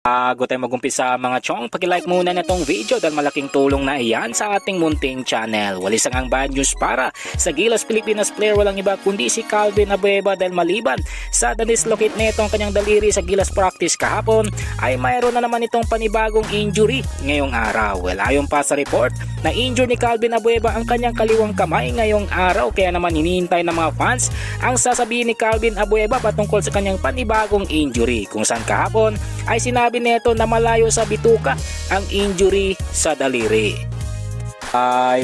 Bago tayo mag-umpisa mga chong, pag-like muna na tong video dahil malaking tulong na iyan sa ating munting channel. Walis ang bad news para sa Gilas Pilipinas player, walang iba kundi si Calvin Abueva dahil maliban sa dislocate nito ang kanyang daliri sa Gilas practice kahapon ay mayroon na naman itong panibagong injury ngayong araw. Well, ayon pa sa report na injured ni Calvin Abueva ang kanyang kaliwang kamay ngayong araw, kaya naman hinihintay ng mga fans ang sasabihin ni Calvin Abueva patungkol sa kanyang panibagong injury, kung saan kahapon ay sinabi neto na malayo sa bituka ang injury sa daliri.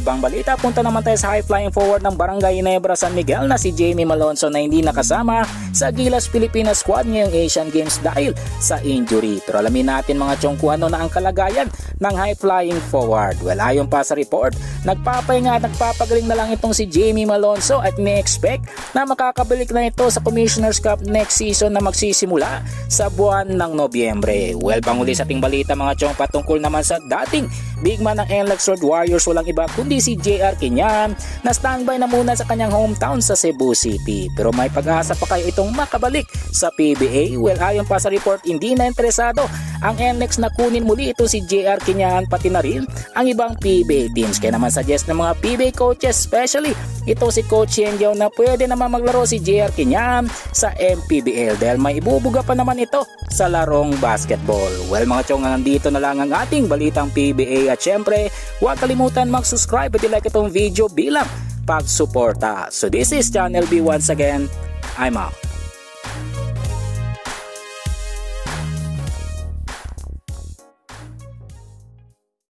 Ibang balita, punta naman tayo sa high-flying forward ng Barangay Ginebra San Miguel na si Jamie Malonzo na hindi nakasama sa Gilas Pilipinas squad ngayong Asian Games dahil sa injury. Pero alamin natin mga chong kung ano na ang kalagayan ng high-flying forward. Well, ayon pa sa report, nagpapahinga at nagpapagaling na lang itong si Jamie Malonzo at may-expect na makakabalik na ito sa Commissioner's Cup next season na magsisimula sa buwan ng Nobyembre. Well, panguli sa ating balita mga chong patungkol naman sa dating big man ng NLEX Road Warriors, walang iba kundi si JR Quinyan na standby na muna sa kanyang hometown sa Cebu City. Pero may pag-asa pa kayo itong makabalik sa PBA? Well, ayon pa sa report, hindi na interesado ang NLEX na kunin muli ito si JR Quinyan, pati na rin ang ibang PBA teams. Kaya naman suggest ng mga PBA coaches, especially ito si Coach Yenjao, na pwede naman maglaro si JR Quinyan sa MPBL dahil may ibubuga pa naman ito sa larong basketball. Well mga chong, nandito na lang ang ating balitang PBA at syempre huwag kalimutan mag-subscribe at i-like itong video bilang pagsuporta. So this is Channel B once again. I'm out.